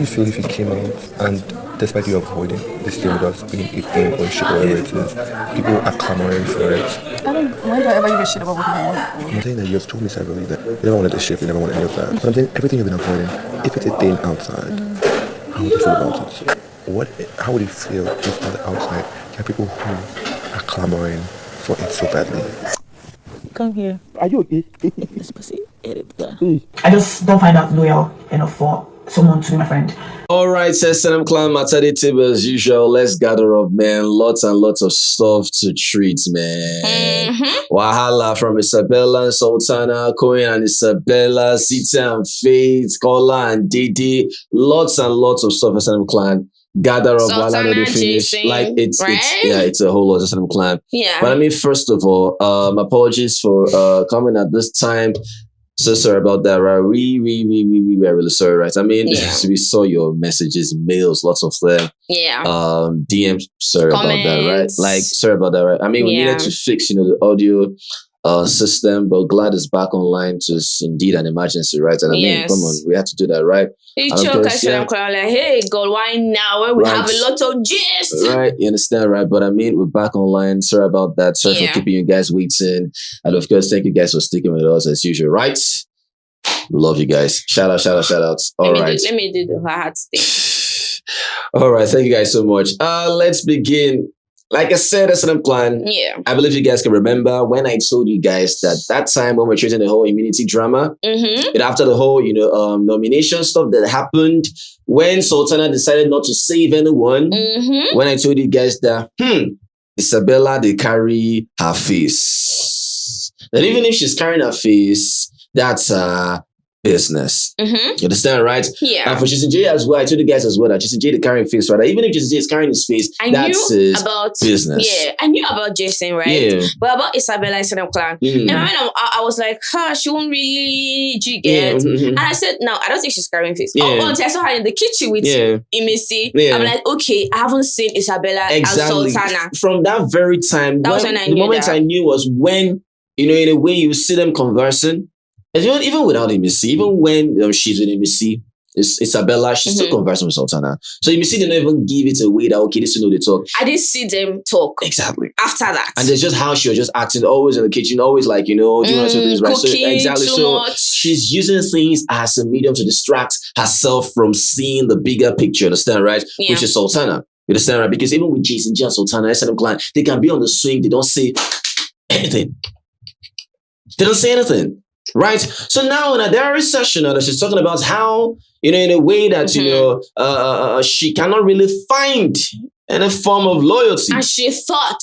you feel if you came out and despite you avoiding this thing with us being a thing or shit or whatever it is, people are clamoring for it? When do I ever give a shit about what people want? I'm saying that you have told me separately that you never wanted a shift, you never wanted any of that. But I'm saying everything you've been avoiding, if it's a thing outside, how would you feel about it? How would it feel if on the outside there are people who are clamoring for it so badly? Come here. Are you okay? This pussy. I just don't find that loyal enough for someone to be my friend. Alright, SNM Clan maternity as usual. Let's gather up, man. Lots and lots of stuff to treat, man. Wahala from Isabella and Sultana, Koyin and Isabella, Sita and Faith, Kola and Dede. Lots and lots of stuff, SNM Clan. Gather up while I they finish. Jason, like it's right? it's a whole lot of SNM Clan. Yeah. But I mean, first of all, apologies for coming at this time. So sorry about that, right? We are really sorry, right? I mean, we saw your messages, mails, lots of them. Yeah. DMs, sorry Comments. about that, right? Like, sorry about that, right? I mean, we needed to fix, the audio system, but glad it's back online. It's indeed an emergency, right? And I mean, come on, we had to do that, right? Like, hey, God, why now? When we have a lot of gist. Right, you understand, right? But I mean, we're back online. Sorry about that. Sorry for keeping you guys waiting. And of course, thank you guys for sticking with us as usual, right? Love you guys. Shout out. All right. Let me do the hard thing. All right, thank you guys so much. Let's begin. Like I said, SNM Clan. Yeah. I believe you guys can remember when I told you guys that time when we're treating the whole immunity drama, and after the whole, nomination stuff that happened, when Sultana decided not to save anyone, when I told you guys that, Isabella, they carry her face. And even if she's carrying her face, that's business. You understand, right? Yeah. And for Jason J as well, I told you guys as well that Jason J the carrying face, right? Even if Jason J is carrying his face, that's his business. Yeah, I knew about Jason, right? Yeah. But about Isabella and SNM Clan, and when I was like, she won't really get. And I said, no, I don't think she's carrying face. Oh, until I saw her in the kitchen with Imisi. I'm like, okay, I haven't seen Isabella and Sultana. From that very time, the moment I knew was when, in a way you see them conversing. And even without Imisi, even when she's with Imisi, Isabella, she's still conversing with Sultana. So Imisi didn't even give it away that, okay, this is how they talk. I didn't see them talk. Exactly. After that. And there's just how she was just acting, always in the kitchen, always like, do you want to do this right? Cooking, so, exactly. Too much. She's using things as a medium to distract herself from seeing the bigger picture, understand, right? Yeah. Which is Sultana. You understand, right? Because even with Jason J and Sultana, SNM Clan, they can be on the swing, they don't say anything. They don't say anything. Right. So now in a diary session, she's talking about how, in a way that, she cannot really find any form of loyalty. And she thought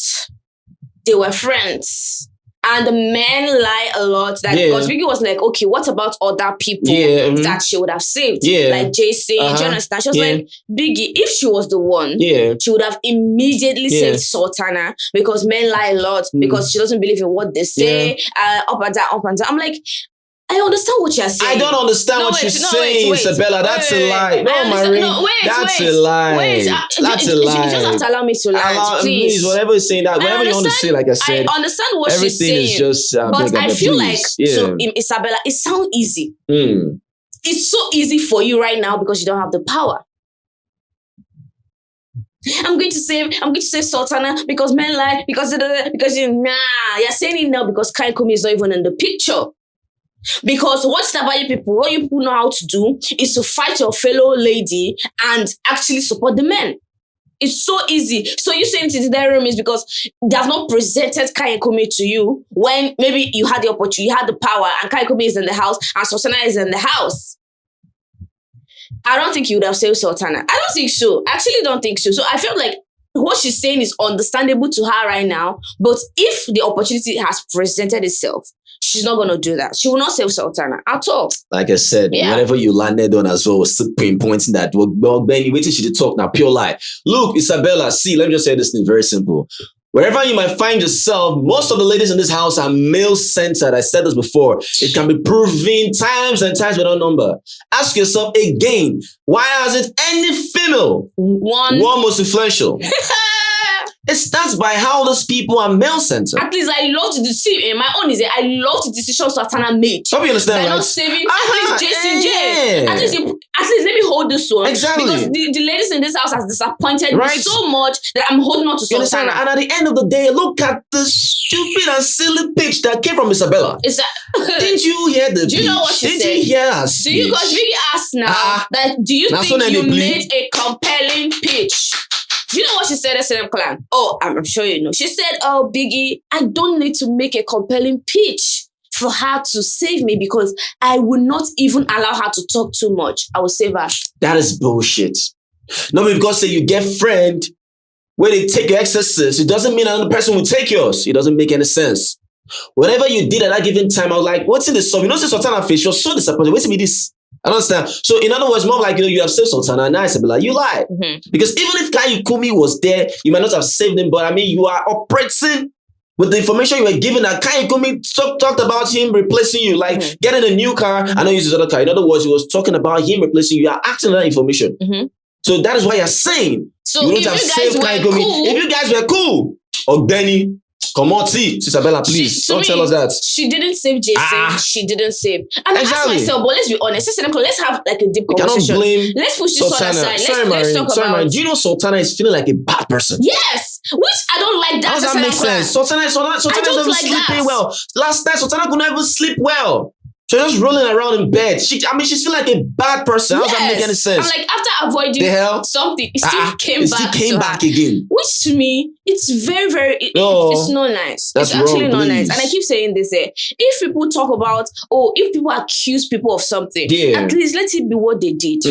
they were friends. And the men lie a lot. Because Vicky was like, okay, what about other people that she would have saved? Like Jason, do you understand? She was like, Biggie, if she was the one, she would have immediately saved Sultana because men lie a lot because she doesn't believe in what they say, up and down. I'm like, I understand what you're saying. I don't understand what you're saying, Isabella. That's a lie. No, Marie. That's a lie. That's a lie. You just have to allow me to lie, please. Whatever you're saying, whatever you want to say, like I said. I understand what she's saying. Everything is just... but I feel like, so Isabella, it sounds easy. It's so easy for you right now because you don't have the power. I'm going to save Sultana because men lie, because you're saying it now because Kai Komi is not even in the picture. Because what you people know how to do is to fight your fellow lady and actually support the men. It's so easy. So you saying it in their room is because they have not presented Kai Komi to you when maybe you had the opportunity, you had the power, and Kai Komi is in the house and Sultana is in the house. I don't think you would have saved Sultana. I don't think so. I actually don't think so. So I feel like what she's saying is understandable to her right now. But if the opportunity has presented itself, she's not going to do that. She will not save Sultana at all. Like I said, whatever you landed on as well was still pinpointing that. Well, Benny, waiting she to talk now, pure lie. Look, Isabella, see, let me just say this thing very simple. Wherever you might find yourself, most of the ladies in this house are male-centered. I said this before. It can be proven times and times without number. Ask yourself again, why hasn't any female, one most influential, it starts by how those people are male-centered. At least I love to deceive. My own is I love the decisions Sultana made. Hope you understand, By right? not saving at least Jason J. Yeah. At least let me hold this one. Exactly. Because the ladies in this house has disappointed me Right. so much that I'm holding on to You understand? Sultana. And at the end of the day, look at the stupid and silly pitch that came from Isabella. Didn't you hear the Do you know what she Didn't said? you hear her Do you guys really ask now that do you Now, so think then you they play. made a compelling pitch? Do you know what she said, SNM Clan? Oh, I'm sure you know. She said, oh, Biggie, I don't need to make a compelling pitch for her to save me because I will not even allow her to talk too much. I will save her. That is bullshit. No, because say you get friend where they take your excesses, it doesn't mean another person will take yours. It doesn't make any sense. Whatever you did at that given time, I was like, what's in the song? You know, say Sultana face, you're so disappointed. Wait till me this. I don't understand. So in other words, more like, you have saved Sultana and now Isabella, you lied. Because even if Kai Kumi was there, you might not have saved him, but I mean, you are operating with the information you were given that Kai Kumi talked about him replacing you, like getting a new car. I know he uses other car. In other words, he was talking about him replacing you. You are acting on that information. So that is why you're saying So you if would you have guys saved were Kai Kumi. cool, If you guys were cool, or Benny, come on, see, Isabella, please don't tell us that. She didn't save Jason. She didn't save. And I asked Exactly. myself, but let's be honest. Let's have like a deep You cannot conversation. blame Let's push this one Sultana. aside. Let's talk about. Maureen. Do you know Sultana is feeling like a bad person? Yes, which I don't like that. How does that make sense? Sultana is don't not even like sleeping that. well. Last night, Sultana could not even sleep well. She was just rolling around in bed. She's feeling like a bad person. How does that make any sense? I'm like, after avoiding The hell? something, it still came back again. Which to me, it's very, very, No. it's not nice. That's it's actually wrong, not please. nice. And I keep saying this, if people talk about, if people accuse people of something, Yeah. at least let it be what they did.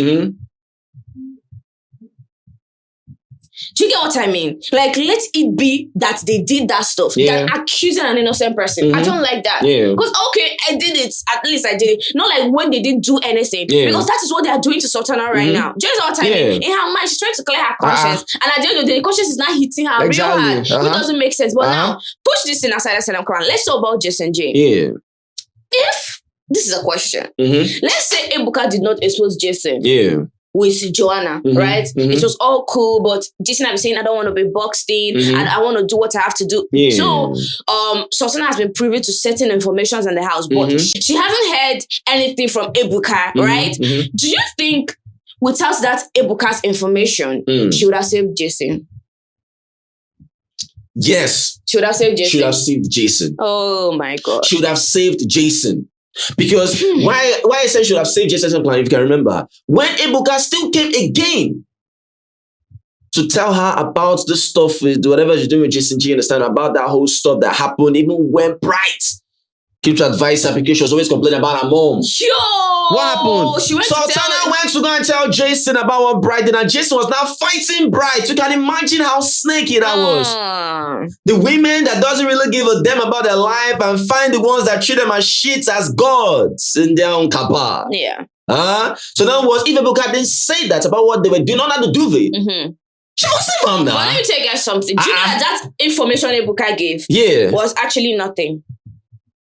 Do you get what I mean? Like, let it be that they did that stuff than accusing an innocent person. I don't like that. Because, okay, I did it. At least I did it. Not like when they didn't do anything. Because that is what they are doing to Sultana right now. Do you know what I mean? In her mind, she's trying to clear her conscience. And at the end of the day, the conscience is not hitting her real hard. Which doesn't make sense. But now, push this in aside. Let's talk about Jason J. Yeah. If, this is a question. Let's say Ebuka did not expose Jason. With Joanna, right? It was all cool, but Jason have been saying, I don't want to be boxed in and I want to do what I have to do. So, Sultana has been privy to certain informations in the house, but she hasn't heard anything from Ebuka, right? Do you think without that Ebuka's information, she would have saved Jason? Yes. She would have saved Jason. She would have saved Jason. Oh my God. She would have saved Jason. Because why I said she should have saved Jason's plan, if you can remember, when Ebuka still came again to tell her about the stuff with whatever she's doing with Jason G, understand about that whole stuff that happened, even when Bright came to advise her because she was always complaining about her mom. What happened? Sultana went to go and tell Jason about what Bright did, and Jason was now fighting Bright. You can imagine how snaky that was. The women that doesn't really give a damn about their life and find the ones that treat them as shits as gods in their own kappa. So that was, if Ebuka didn't say that about what they were doing under the duvet, she must have found that. But let me tell you guys something. Do you know that information Ebuka gave was actually nothing?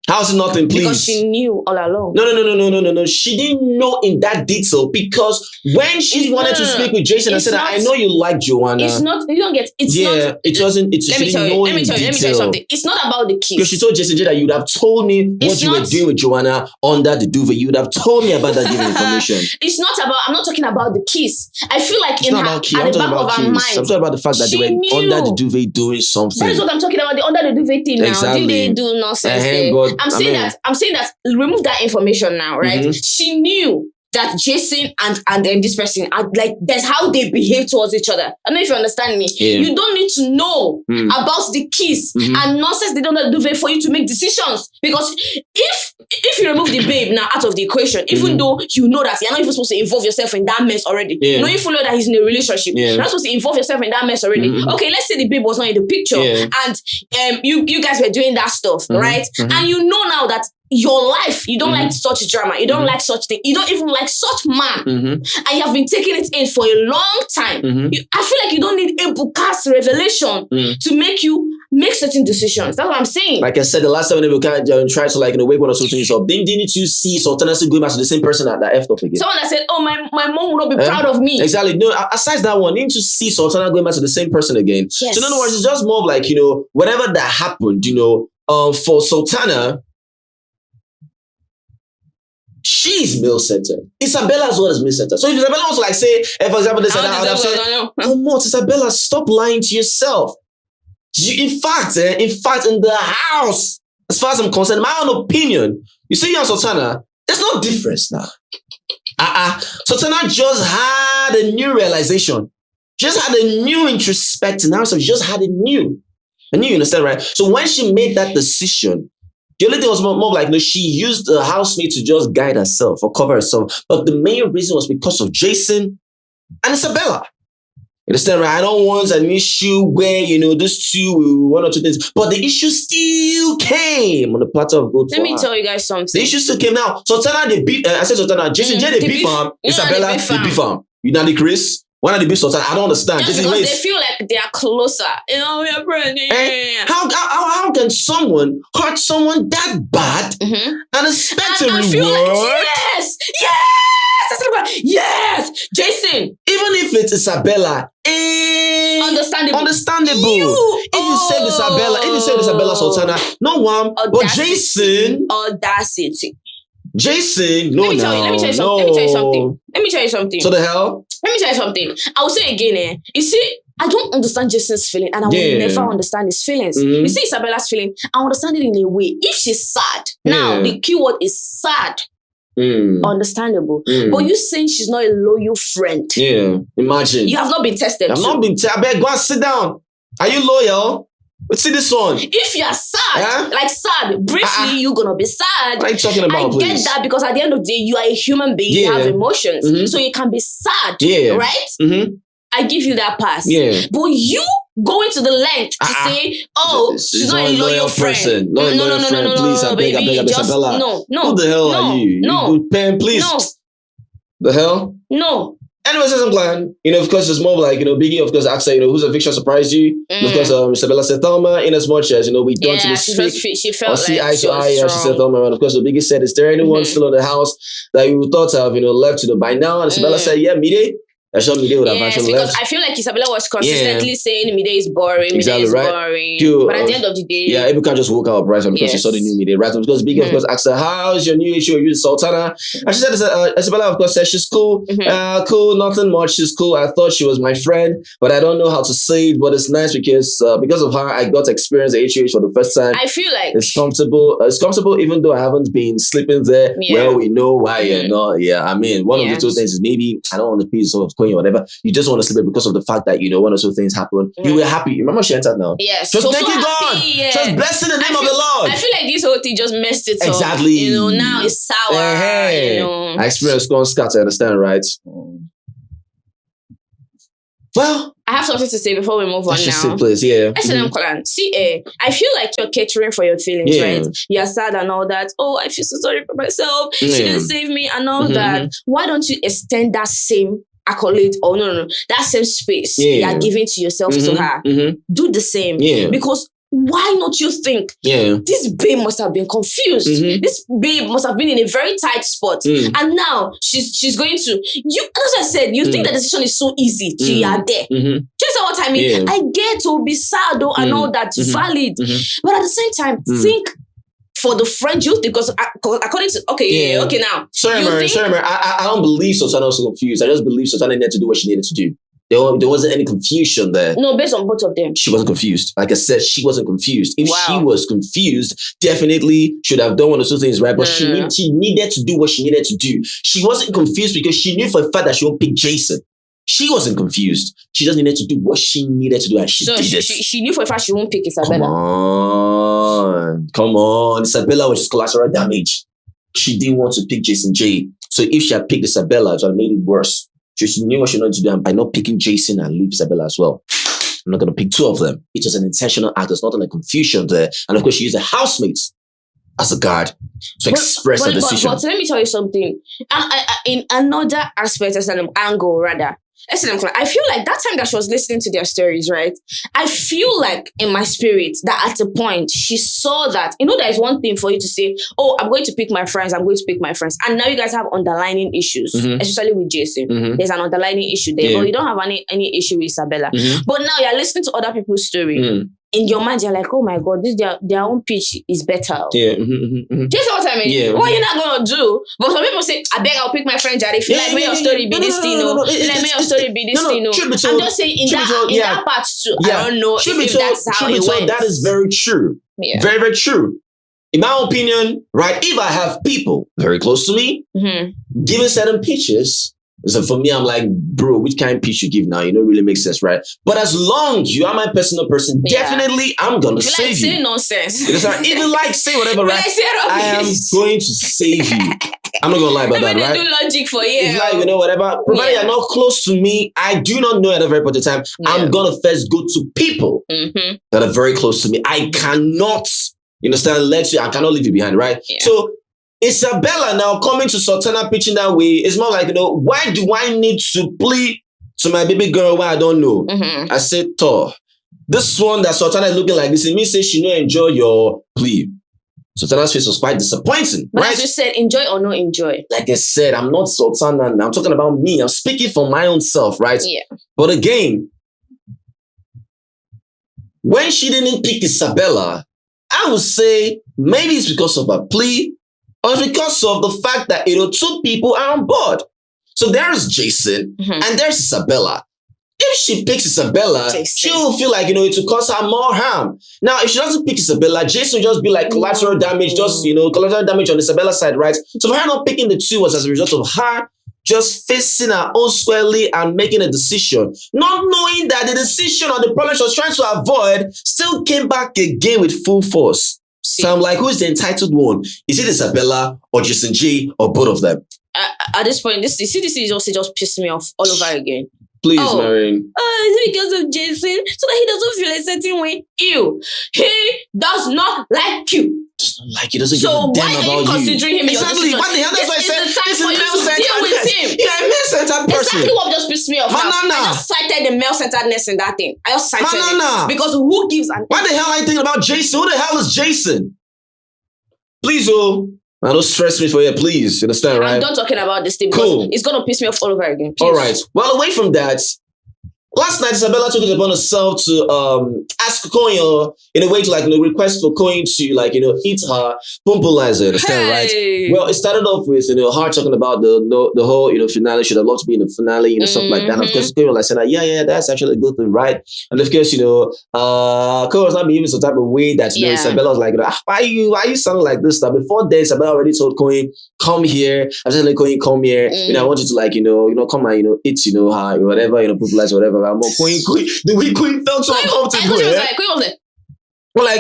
How's it nothing, please? Because she knew all along. No. She didn't know in that detail because when she wanted to speak with Jason and said, I know you like Joanna. It's not, you don't get, it's not. It wasn't, let me tell you something. It's not about the kiss. Because she told Jason J that you would have told me what you were doing with Joanna under the duvet. You would have told me about that given information. It's not about, I'm not talking about the kiss. I feel like in her, at the back of her mind. I'm talking about the fact that they were under the duvet doing something. That is what I'm talking about, the under the duvet thing now. Exactly. Did they do nonsense there? I'm saying that remove that information now, right? She knew that Jason and then this person are like, that's how they behave towards each other. I don't know if you understand me. You don't need to know about the kiss and nonsense they don't do for you to make decisions. Because if you remove the babe now out of the equation, even though you know that you're not even supposed to involve yourself in that mess already. You know, if you know that he's in a relationship, you're not supposed to involve yourself in that mess already. Okay, let's say the babe was not in the picture and you guys were doing that stuff, right? And you know now that your life, you don't like such drama, you don't like such thing, you don't even like such man, and you have been taking it in for a long time. I feel like you don't need Ebuka's revelation to make you make certain decisions. That's what I'm saying. Like I said, the last time we kind of tried to like wake one or two things up, didn't you see Sultana still going back to the same person that effed up again? Someone that said, "Oh, my mom will not be proud of me." Exactly. No, aside that one, didn't you see Sultana going back to the same person again? Yes. So in other words, it's just more of like, whatever that happened, for Sultana, she's male-centered. Isabella as well as male-centered. So if Isabella wants to like say, for example, this and that, I would have said, come on, Isabella, stop lying to yourself. In fact, in the house, as far as I'm concerned, my own opinion, you see you and Sultana, there's no difference now. Sultana just had a new realization. Just had a new introspect in herself. She just had a new, you understand, right? So when she made that decision, the only thing was more like, she used the housemate to just guide herself or cover herself. But the main reason was because of Jason and Isabella. You understand, right? I don't want an issue where, these two, one or two things. But the issue still came on the platter of gold. Let me tell you guys something. The issue still came now. Sultana, the beef, I said Sultana, Jason, the beef farm, Isabella, the beef farm. You know the Chris? One of the beef Sultana, I don't understand. Just because they feel like they are closer. We are friends. How can someone hurt someone that bad and expect a reward? Yes, Jason. Even if it's Isabella, understandable. If you say Isabella Sultana, no one, but Jason. Audacity. Jason, no, let me tell you something. So the hell? Let me tell you something. I will say again, you see, I don't understand Jason's feeling, and I will never understand his feelings. You see Isabella's feeling, I understand it in a way. If she's sad, now the keyword is sad. Understandable. But you saying she's not a loyal friend. Yeah, imagine. You have not been tested. I've not been tested. I beg, go and sit down. Are you loyal? Let's see this one. If you're sad, briefly, you're gonna be sad. What are you talking about, I get that because at the end of the day, you are a human being. You have emotions. So you can be sad. Right? I give you that pass. But you going to the length to say, she's not a loyal friend. No, please, I beg, Isabella. No. Who the hell are you? No. You pen, please. No. The hell? No. Anyways, I'm glad. Of course, it's more like, Biggie, of course, asked her, whose eviction surprised you? Of course, Isabella said Thelma, in as much as, we don't speak. She felt see like eye to eye, she said Thelma. And of course, the Biggie said, is there anyone still in the house that you thought of, left by now? And Isabella said, yeah, Mide. Mide would have actually because left. I feel like Isabella was consistently saying Mide is boring, exactly, Mide is right? boring. But at the end of the day... Yeah, Ebuka just woke up, right? Because she saw the new Mide, right? Because Biggie, of course, asked her, how's your new issue? You Sultana? And she said, Isabella, of course, said, she's cool. Cool, nothing much. She's cool. I thought she was my friend, but I don't know how to say it. But it's nice because of her, I got to experience the HUH for the first time. I feel like... It's comfortable. It's comfortable even though I haven't been sleeping there. Well, we know why you're not. Yeah, I mean, one of the two things is maybe, I don't want to be sort of Koyin or whatever. You just want to sleep because of the fact that, one or two things happen. You were happy. Remember she entered now? Yes. Just so thank you, God. Yeah. Just blessing the name of the Lord. I feel like this whole thing just messed it up. Exactly. Now it's sour. I experienced gone scatter, understand, right? Well, I have something to say before we move on now. Say, please, yeah. See, I feel like you're catering for your feelings, right? You're sad and all that. Oh, I feel so sorry for myself. She didn't save me and all that. Why don't you extend that same accolade or that same space you are giving to yourself to her? Do the same. Because why not you think this babe must have been confused? This babe must have been in a very tight spot. And now she's going to, as I said, you think the decision is so easy till you are there. Just what I mean. I get to be sad though and all that, valid. But at the same time, think for the friend you think, because according to, okay now. Sorry, Mary, I don't believe Sultana was confused. I just believe Sultana needed to do what she needed to do. There wasn't any confusion there. No, based on both of them. She wasn't confused. Like I said, she wasn't confused. If she was confused, definitely should have done one of those things, right? But she needed to do what she needed to do. She wasn't confused because she knew for a fact that she won't pick Jason. She wasn't confused. She just needed to do what she needed to do, and she did it. She knew for a fact she won't pick Isabella. Come on. Isabella was just collateral damage. She didn't want to pick Jason J. So if she had picked Isabella, it would have made it worse. She knew what she wanted to do, and by not picking Jason and leave Isabella as well. I'm not going to pick two of them. It was an intentional act. There's not like confusion there. And of course, she used the housemates as a guard to express a decision. But let me tell you something. In another aspect, as an angle, rather, I feel like that time that she was listening to their stories, right? I feel like in my spirit that at a point she saw that, there's one thing for you to say, oh, I'm going to pick my friends, and now you guys have underlying issues, especially with Jason. There's an underlying issue there, but you don't have any issue with Isabella. But now you're listening to other people's story. In your mind, you're like, oh my God, this their own pitch is better. Yeah. Do you see what I mean? Yeah. What you're not gonna do? But some people say, I beg, I'll pick my friend Jari. If you like, may your story be this thing, let me your story be this thing. I'm just saying in that part too. I don't know if that's how it went. That is very true. Yeah. Very, very true. In my opinion, right? If I have people very close to me giving certain pitches. So for me, I'm like, bro, which kind of pitch you give now? You don't really make sense, right? But as long you are my personal person, definitely I'm gonna save you. Say nonsense. Even say whatever, right? I am going to save you. I'm not gonna lie about that, right? Do logic for you. It's like, whatever. Provided you're not close to me, I do not know at a very point in time. I'm gonna first go to people that are very close to me. I cannot, I cannot leave you behind, right? Yeah. So Isabella now coming to Sultana pitching that way, it's more like, why do I need to plead to my baby girl when I don't know? I said, this one that Sultana is looking like this, it means say she don't enjoy your plea. Sultana's face was quite disappointing, but right? as you said, enjoy or not enjoy. Like I said, I'm not Sultana, I'm talking about me. I'm speaking for my own self, right? Yeah. But again, when she didn't pick Isabella, I would say maybe it's because of her plea, or because of the fact that, two people are on board. So there's Jason and there's Isabella. If she picks Isabella, she'll feel like, it will cause her more harm. Now, if she doesn't pick Isabella, Jason will just be like collateral damage, collateral damage on Isabella's side, right? So for her not picking the two was as a result of her just facing her own squarely and making a decision, not knowing that the decision or the problem she was trying to avoid still came back again with full force. So I'm like, who is the entitled one? Is it Isabella or Jason J or both of them? At this point, this is also just pissed me off all over again. Please, Marion. Is it because of Jason? So that he doesn't feel a certain way? Ew. He does not like you. Does not like you. Doesn't give a damn about you. So why are you considering him? Exactly. What the hell? That's why I said this is the time for you to deal with him. You're a male-centered person. Exactly what just pissed me off. I just cited the male-centeredness in that thing. I just cited it. Because who gives an... Why the hell are you thinking about Jason? Who the hell is Jason? Please, now don't stress me for you, please. You understand, right? I'm done talking about this thing because it's going to piss me off all over again. Please. All right. Well, away from that, last night, Isabella took it upon herself to ask Koyin in a way to request for Koyin to eat her P-liza, understand, right? Well, it started off with her talking about the whole finale. Should have loved to be in the finale, stuff like that. And of course, Koyin said, yeah, that's actually a good thing, right? And of course, Koyin was not behaving some type of way that Isabella was like, why are you sounding like this stuff? Before then, Isabella already told Koyin, come here. I just like Koyin, come here. I want you to come and eat her whatever P-liza, whatever. The way Koyin felt so uncomfortable. Koyin was like, why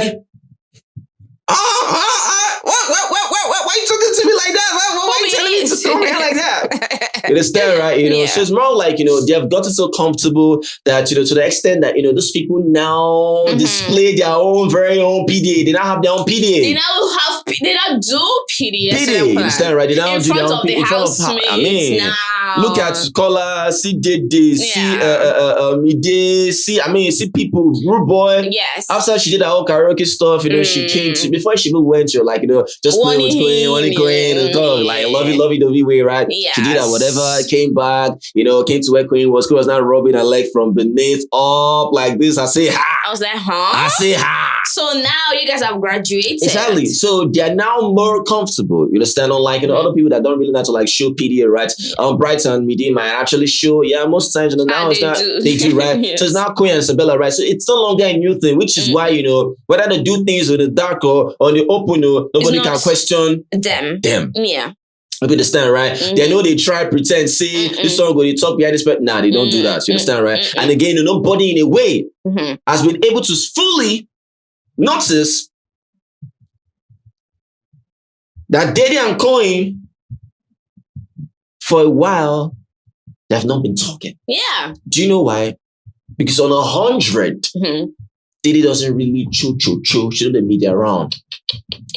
you talking to me like that? Why are you telling me to come here like that? You understand, right? So it's more like, they have gotten so comfortable that, to the extent that, those people now display their very own PDA. They now have their own PDA. They now do PDA. PDA, you understand, right? They now do their own PDA. In front of the housemates. Look at Kola, see Dede, see Dede, see people, rude boy. Yes. After she did her whole karaoke stuff, she came to, before she even went to, just play with Koyin, like lovey way, right? Yes. She did that, whatever, came back, came to where Koyin was now rubbing her leg from beneath up like this. I say, ha! I was like, huh? I say, ha! So now you guys have graduated. Exactly. So they are now more comfortable, you understand? Unlike, Mm-hmm. other people that don't really know to show PDA, right? Brighton, Midi might actually show, most times, now it's not, they do, right? Yes. So it's now Koyin and Isabella, right? So it's no longer a new thing, which is why, whether they do things in the dark or on the open, nobody can question them. Yeah. You understand, right? They know they try pretend, say this song go the top behind this, but they don't do that. You understand, right? And again, nobody in a way has been able to fully notice that Dede and Koyin, for a while, they have not been talking. Yeah. Do you know why? Because on 100, Dede doesn't really show the media around.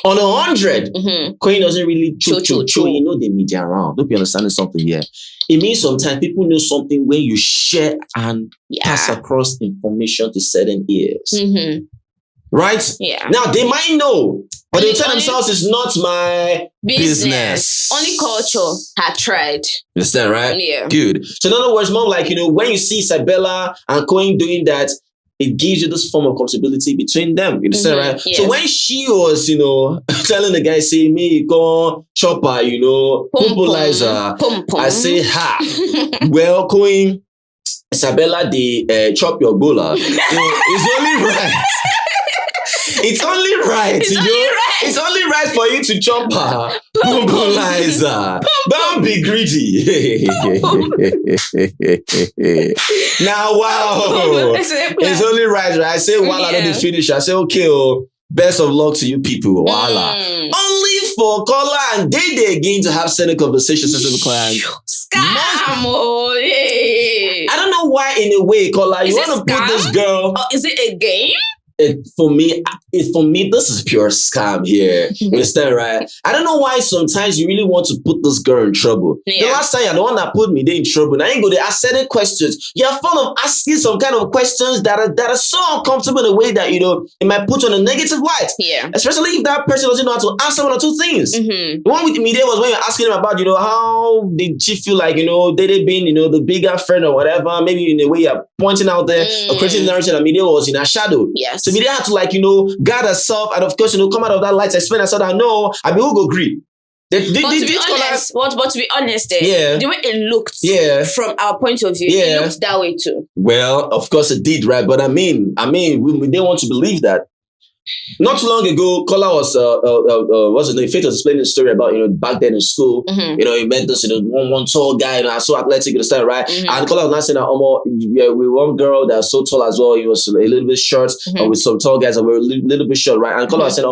On 100, Koyin doesn't really Cho. You know the media around. Don't be understanding something here. It means sometimes people know something when you share and pass across information to certain ears. Right? Yeah. Now they might know, but they tell themselves it's not my business. Only culture had tried. You understand, right? Yeah. Good. So in other words, more like, when you see Isabella and Koyin doing that, it gives you this form of comfortability between them. You understand, right? Yes. So when she was, telling the guy, say, me, go chopper, P-liza, I say, ha. Well, Koyin, Isabella, they chop your bola. It's only right. It's only right, It's only right for you to chop her. P-liza. Don't be greedy. Now, wow. It's only right? I say, while I don't finish, I say, okay, best of luck to you people. Voila. Only for Kola and Dede again to have certain conversations with the client. Scam! I don't know why, in a way, Kola, you want to put this girl. Or is it a game? For me, this is pure scam here. You understand, right? I don't know why sometimes you really want to put this girl in trouble. The last time you're the one that put me there in trouble. Now you go, they ask certain questions. You're fond of asking some kind of questions that are so uncomfortable in a way that, it might put you on a negative light. Yeah. Especially if that person doesn't know how to answer one or two things. The one with me there was when you're asking him about, how did she feel like, Dede being, the bigger friend or whatever, maybe in a way you're pointing out there, or creating narrative that Media was in her shadow. Yes. So Media had to guard herself and of course, come out of that light, explain herself that no, I mean, who go agree. But to be honest, the way it looked from our point of view, it looked that way too. Well, of course it did, right? But I mean, we didn't want to believe that. Not too long ago, Kola was what's his name? Faith was explaining the story about back then in school. He met this one tall guy, so athletic, you understand, right? And Kola was not saying that with one girl that was so tall as well. He was a little bit short, with some tall guys that were a little bit short, right? And Kola was saying,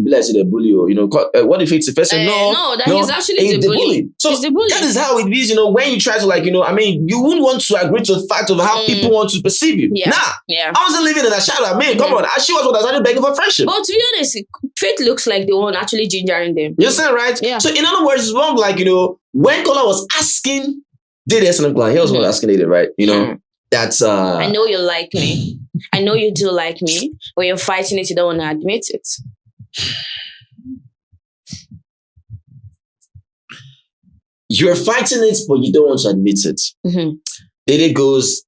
let's say the bully, what if it's the first? No, he's actually the bully. So he's the bully. That is how it is, when you try to you wouldn't want to agree to the fact of how people want to perceive you. Yeah. I wasn't living in a shadow. Come on, she was what I started begging for friendship. But to be honest, Faith looks like the one actually gingering them. You understand, right? Yeah. So in other words, it's wrong. When Kola was asking Dede something like, he was asking Dede, right? That's I know you like me. I know you do like me. When you're fighting it, you don't want to admit it. You're fighting it, but you don't want to admit it. Dede goes,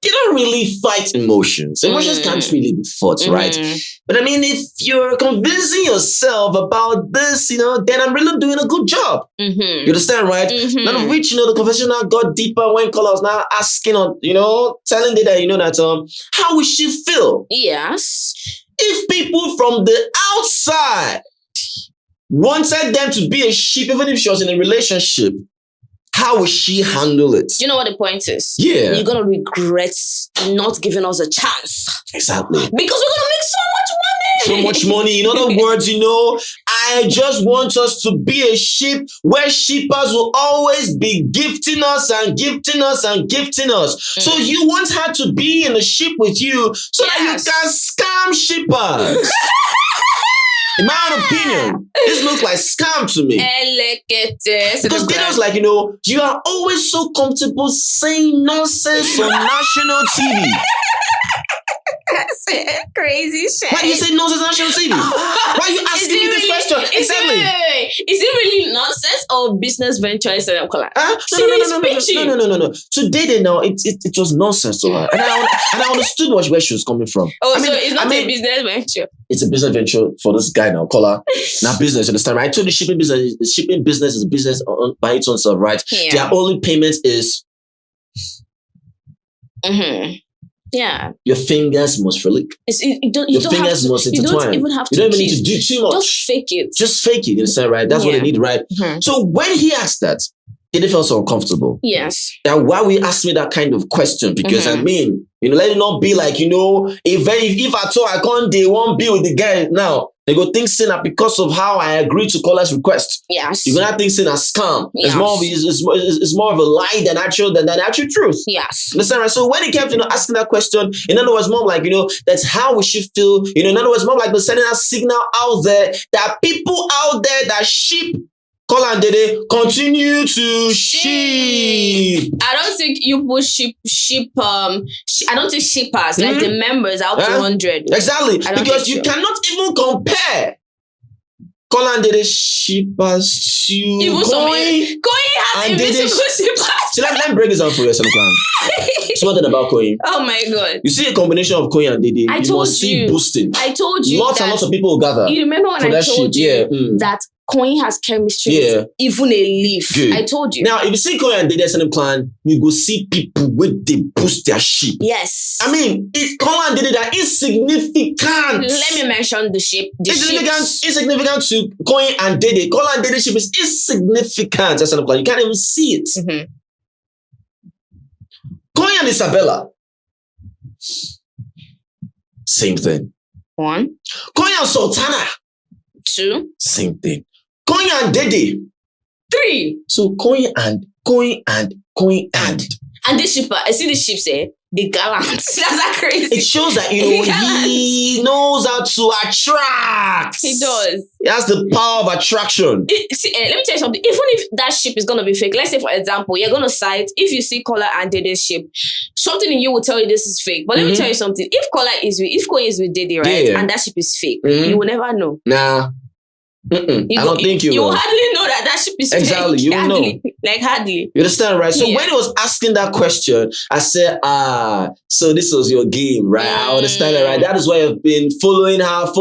you don't really fight emotions. Emotions can't really be fought, right? But I mean, if you're convincing yourself about this, then I'm really doing a good job. You understand, right? None of which, the conversation now got deeper when Kola was now asking, telling Dede that, how would she feel? Yes. If people from the outside wanted them to be a sheep, even if she was in a relationship, how will she handle it? You know what the point is? Yeah. You're going to regret not giving us a chance. Exactly. Because we're going to make so much money. So much money. In other words, I just want us to be a sheep where sheepers will always be gifting us and gifting us and gifting us. So you want her to be in a ship with you so that you can scam sheepers. In my own opinion, this looks like scam to me. Because they was like, you are always so comfortable saying nonsense on national TV. That's crazy shit. Why do you say nonsense on national TV? Why are you asking me this question? Exactly. Is it really nonsense or business venture? No. Today, now, it was nonsense to her. And I understood where she was coming from. So it's not a business venture. It's a business venture for this guy now, Kola. Now, business, you understand, right? I told the shipping business is a business by its own self, right? Yeah. Their only payment is... Yeah. Your fingers must relic. Your fingers must intertwine. You don't even have to. You don't even need to do too much. Just fake it. Just fake it, you understand, right? That's what they need, right? So when he asked that, Dede felt so uncomfortable. Yes. Now, why will you ask me that kind of question? Because I mean, let it not be like, if at all I can't, they won't be with the guy now. They go think saying that because of how I agreed to Kola's request. Yes. You're gonna think saying a scam. Yes. It's more of a lie than the actual truth. Yes. Listen, right? So when he kept, asking that question, in other words, mom, like, that's how we should feel. In other words, mom, like, sending a signal out there that people out there that sheep Kola and Dede continue to sheep. I don't think you put sheep. I don't think sheepers like the members are up to 100. Exactly, because you cannot even compare Kola and Dede sheepers to even Koyin has invisible sheepers. So let me break this down for you, Clan. Something about Koyin. Oh my God! You see a combination of Koyin and Dede. You must see boosting. I told you. Lots and lots of people will gather. You remember when I told you that Koyin has chemistry with even a leaf? Good. I told you. Now, if you see Koyin and Dede Clan, you go see people with they boost their sheep. Yes. I mean, it's Kola and Dede that is significant. Let me mention the sheep. It's significant to Koyin and Dede. Kola and Dede sheep is significant. You can't even see it. Mm-hmm. Koyin and Isabella. Same thing. 1. Koyin and Sultana. 2. Same thing. Koyin and Dede. 3. So Koyin and. And this sheep, I see the sheep say, the gallant. That's that crazy. It shows that, he knows how to attract. He does. He has the power of attraction. Let me tell you something. Even if that sheep is going to be fake, let's say, for example, you're going to cite, if you see Kola and Dede's sheep, something in you will tell you this is fake. But let me tell you something. If Koyin is with Dede, right, and that sheep is fake, you will never know. Nah. I don't think you will. You will hardly know that sheep is fake. Exactly, you will know. Like hardly. You understand, right? So when he was asking that question, I said, so this was your game, right? I understand that, right? That is why you've been following her.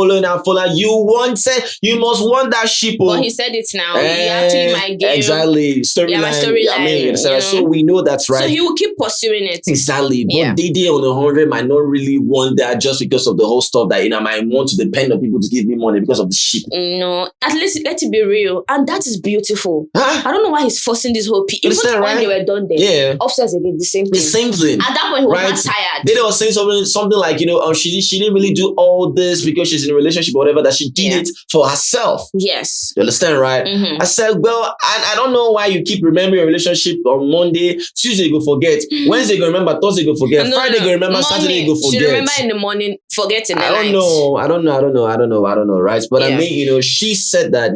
You must want that sheep. But he said it now. You actually my game. Exactly. Storyline. I mean, so we know that's right. So he will keep pursuing it. Exactly. But Dede on 100 might not really want that just because of the whole stuff that, I might want to depend on people to give me money because of the sheep. No. At least let it be real. And that is beautiful. Huh? I don't know why he's forcing this whole Even when they were done there, upstairs again, the same thing. At that point, he was not tired. They was saying something like, she didn't really do all this because she's in a relationship or whatever, that she did it for herself. Yes. You understand, right? Mm-hmm. I said, well, I don't know why you keep remembering your relationship on Monday, Tuesday you go forget, Wednesday you go remember, Thursday you go forget, Friday you go remember, Saturday you go forget. She remember in the morning, forget in the night. I don't know, right? But I mean, she said that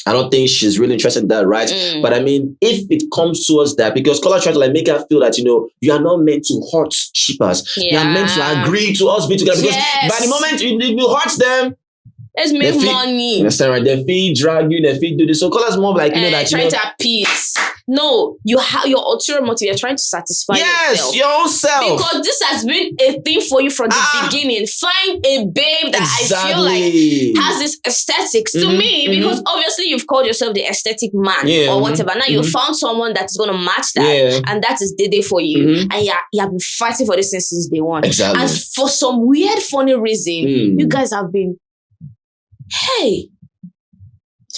I don't think she's really interested in that, right? But I mean, if it comes towards that, because Kola tried to make her feel that, you are not meant to hurt sheepers. You are meant to agree to us be together. Because by the moment if you hurt them, let's make money. You understand, right? They feed drag you, they feed do this. So Kola's more like, that trying to appease. No, you have your ulterior motive. You're trying to satisfy yourself. Your own self. Because this has been a thing for you from the beginning. Find a babe that I feel like has this aesthetics to me. Because obviously you've called yourself the aesthetic man or whatever. Now you found someone that is going to match that, and that is Dede for you. And you have been fighting for this since day one. Exactly. And for some weird, funny reason, you guys have been. Hey,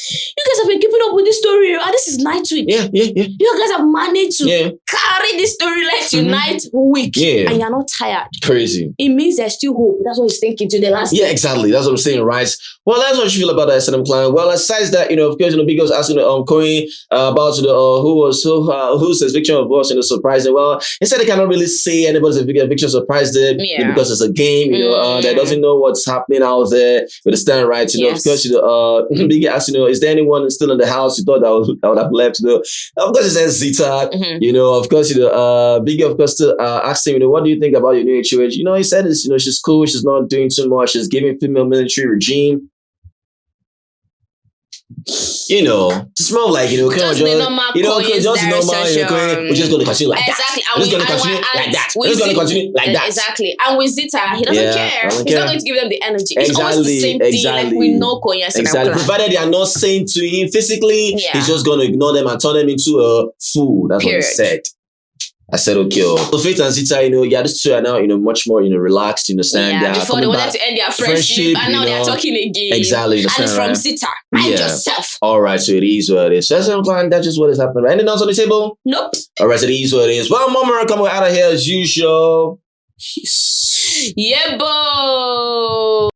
you guys have been keeping up with this story, and this is night week. Yeah. You guys have managed to carry this storyline to night week, and you're not tired. Crazy. It means there's still hope. That's what he's thinking to the last. Yeah, exactly. That's what I'm saying, right? Well, that's what you feel about that SNM client. Well, aside that, of course, Big was asking Koyin about whose eviction of was surprising. Well, he said he cannot really say anybody's eviction surprised him because it's a game, that doesn't know what's happening out there. You understand, right? Of course, Big asked, is there anyone still in the house you thought that would have left? Of course, he says Zita. Of course, Big of course still asked him, what do you think about your new HOH? He said it's, she's cool, she's not doing too much, she's giving female military regime. It's more like, just normal, we're just going to continue like exactly. that. We're just going to continue like that. We're just going to continue like that. Exactly. And with Zita, he doesn't care. He's not going to give them the energy. It's always the same thing. Like we know Koyin. Exactly. Provided they are not saying to him physically, he's just going to ignore them and turn them into a fool. That's what he said. I said, okay. So Faith and Zita, these two are now, much more, relaxed, understand? Yeah, before they wanted to end their friendship and now they're talking again. Exactly. And it's from Zita. Mind yourself. All right, so it is what it is. So that's just what is happening. Anything else on the table? Nope. All right, so it is what it is. Well, Mama, coming out of here as usual. Peace. Yeah, boy.